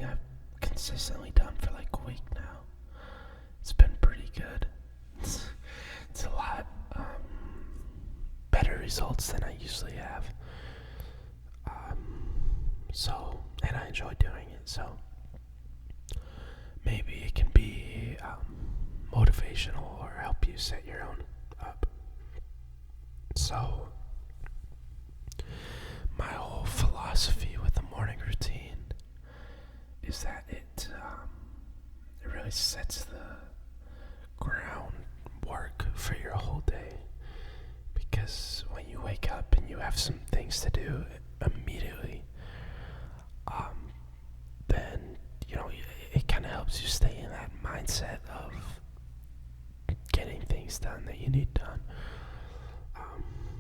something I've consistently done for like a week now. It's been pretty good. It's a lot better results than I usually have. And I enjoy doing it. So maybe it can be motivational or help you set your own up. So my whole philosophy with the morning routine is that it really sets the groundwork for your whole day. Because when you wake up and you have some things to do immediately, then it kind of helps you stay in that mindset of getting things done that you need done.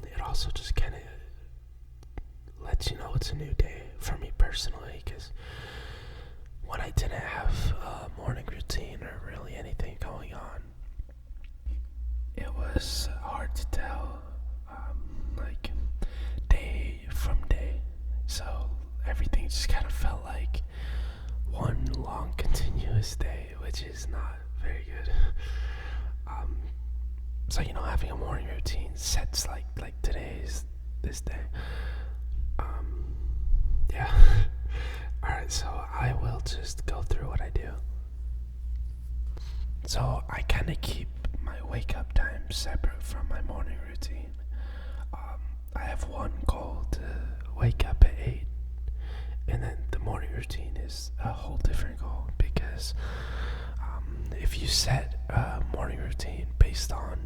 It also just kind of lets you know it's a new day for me personally, because when I didn't have a morning routine or really anything going on, it was hard to tell like day from day. So everything just kind of felt like one long continuous day, which is not very good. So having a morning routine sets like today's this day. Yeah. Alright, so I will just go through what I do. So I kind of keep my wake up time separate from my morning routine. I have one goal to wake up at 8, and then the morning routine is a whole different goal, because if you set a morning routine based on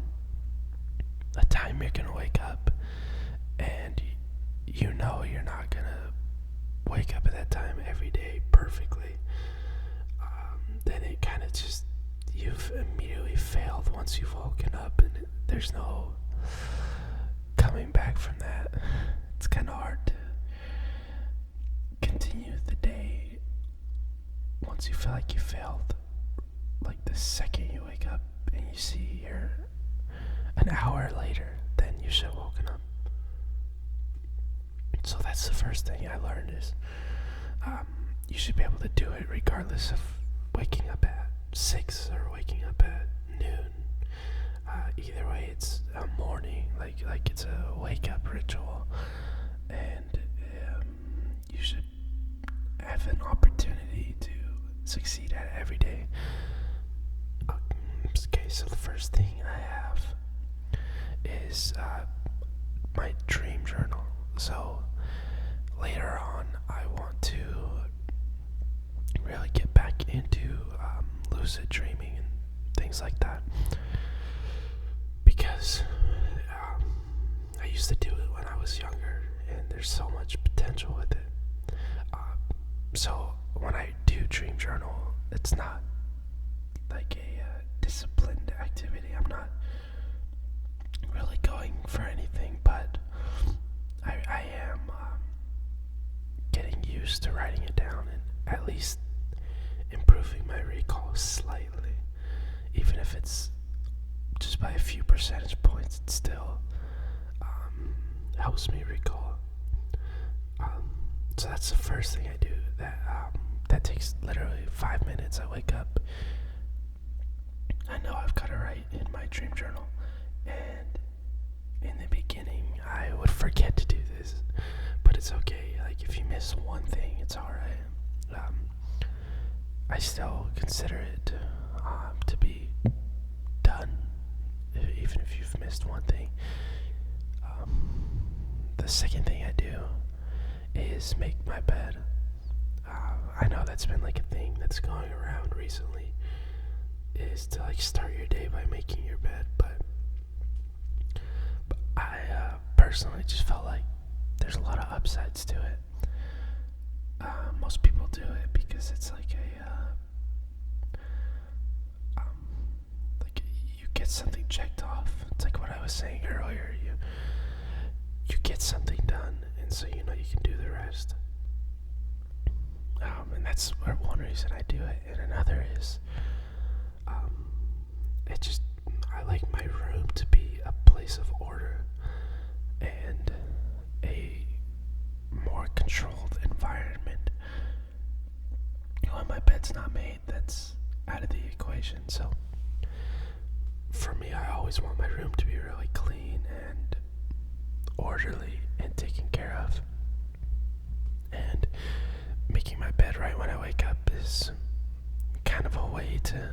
a time you're going to wake up, and you're not going to wake up at that time every day perfectly, then it kind of just, you've immediately failed once you've woken up, and there's no coming back from that. It's kind of hard to continue the day once you feel like you failed. Like the second you wake up and you see you're an hour later than you should have woken up. So that's the first thing I learned is you should be able to do it regardless of waking up at 6 or waking up at noon. Either way, it's a morning, like it's a wake up ritual, and you should have an opportunity to succeed at it every day. Okay, so the first thing I have is my dream journal. So later on, I want to really get back into lucid dreaming and things like that, because I used to do it when I was younger, and there's so much potential with it. So when I do dream journal, it's not like a disciplined activity. I'm not really going for anything, but I am getting used to writing it down and at least improving my recall slightly. Even if it's just by a few percentage points, it still helps me recall. So that's the first thing I do. That takes literally 5 minutes. I wake up, I know I've got to write in my dream journal, and in the beginning I would forget to do this, but it's okay. Like if you miss one thing, it's alright. I still consider it to be done, even if you've missed one thing. The second thing I do is make my bed. I know that's been like a thing that's going around recently, is to like start your day by making your bed, but I personally just felt like there's a lot of upsides to it. Most people do it because it's like like you get something checked off. It's like what I was saying earlier. You get something done, and so you can do the rest. And that's one reason I do it. And another is, I like my room to be a place of order and a more controlled environment. bed's not made, that's out of the equation. So for me, I always want my room to be really clean and orderly and taken care of. And making my bed right when I wake up is kind of a way to,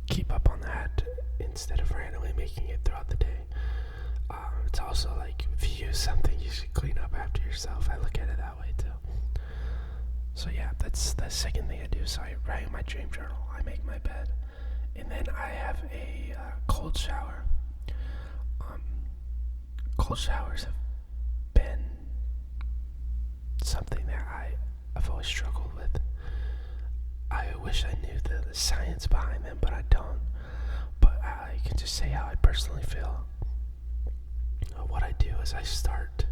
keep up on that instead of randomly making it throughout the day. It's also like, if you use something, you should clean up after yourself. I look at it that way too. So yeah, that's the second thing I do. So I write in my dream journal, I make my bed, and then I have a cold shower. Cold showers have been something that I've always struggled with. I wish I knew the science behind them, but I don't. But I can just say how I personally feel. What I do is I start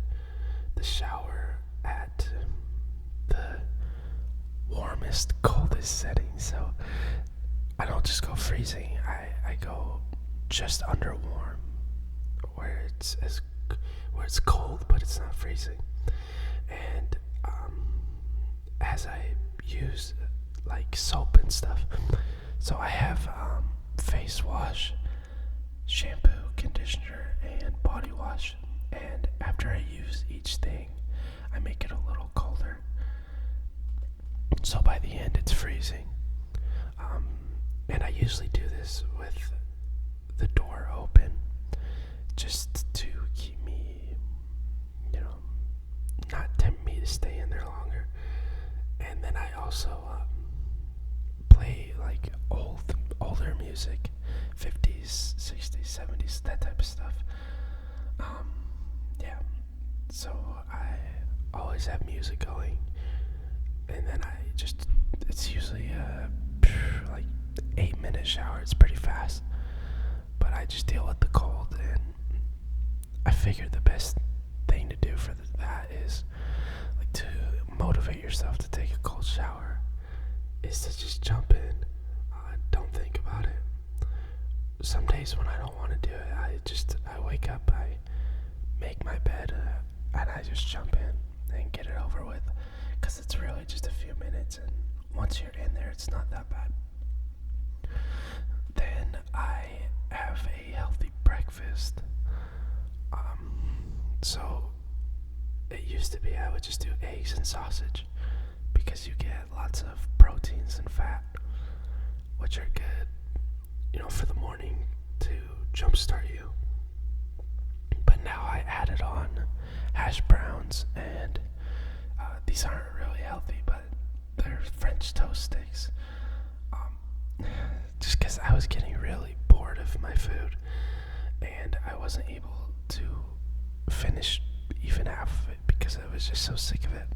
the shower at the warmest, coldest setting. So I don't just go freezing. I go just under warm, where it's cold, but it's not freezing. And as I use like soap and stuff, so I have face wash, shampoo, conditioner, and body wash. And after I use each thing, I make it a little colder. So by the end, it's freezing. And I usually do this with the door open, just to keep me, not tempt me to stay in there longer. And then I also play like older music, 50s, 60s, 70s, that type of stuff. Yeah, so I always have music going, and then it's usually like 8-minute shower. It's pretty fast, but I just deal with the cold, and I figured the best thing to do for that is like to motivate yourself to take a cold shower is to just jump in. Don't think about it. Some days when I don't want to do it, I wake up, I make my bed, and I just jump in and get it over with, because it's really just a few minutes, and once you're in there, it's not that bad. Then I have a healthy breakfast. So it used to be I would just do eggs and sausage, because you get lots of proteins and fat, which are good, for the morning to jumpstart you. But now I added on hash browns, and these aren't really healthy, but they're French toast sticks. Just because I was getting really bored of my food, and I wasn't able to finish even half of it because I was just so sick of it.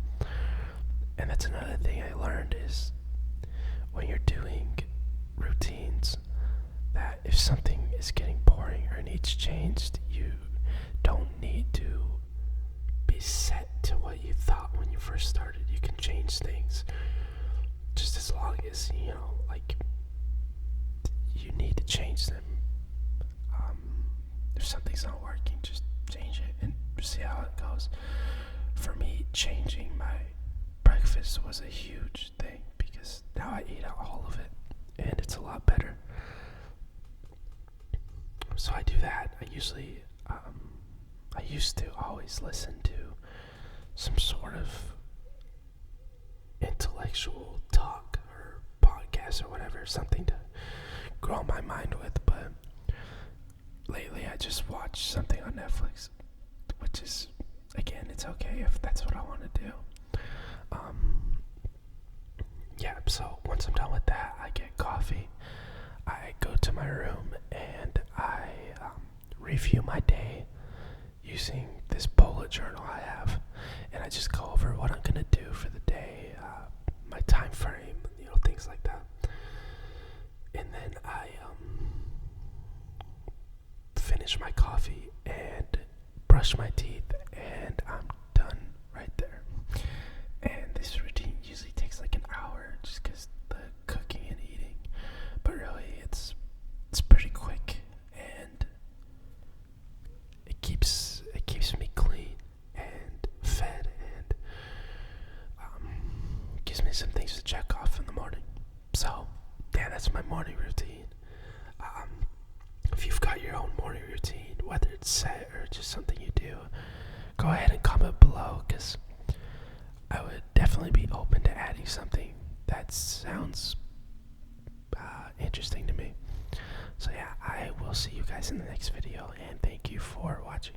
And that's another thing I learned is when you're doing routines, that if something is getting boring or needs changed, you don't need to be set to what you thought when you first started. You can change things just as long as, you need to change them. If something's not working, just change it and see how it goes. For me, changing my breakfast was a huge thing, because now I eat out all of it, and it's a lot better. So I do that. I used to always listen to some sort of intellectual talk or podcast or whatever, something to grow my mind with, but lately I just watch something on Netflix, which is, again, it's okay if that's what I want to do. So once I'm done with that, I get coffee, I go to my room, and I review my day using this bullet journal I have, and I just go over what I'm going to do for the day, my time frame, things like that. And then I finish my coffee and brush my teeth, and I'm done right there. And this routine usually takes like an hour, just because the cooking and eating, but really it's pretty quick, and it keeps me clean and fed, and gives me some things to check that's my morning routine. If you've got your own morning routine, whether it's set or just something you do, go ahead and comment below, because I would definitely be open to adding something that sounds interesting to me. So yeah, I will see you guys in the next video, and thank you for watching.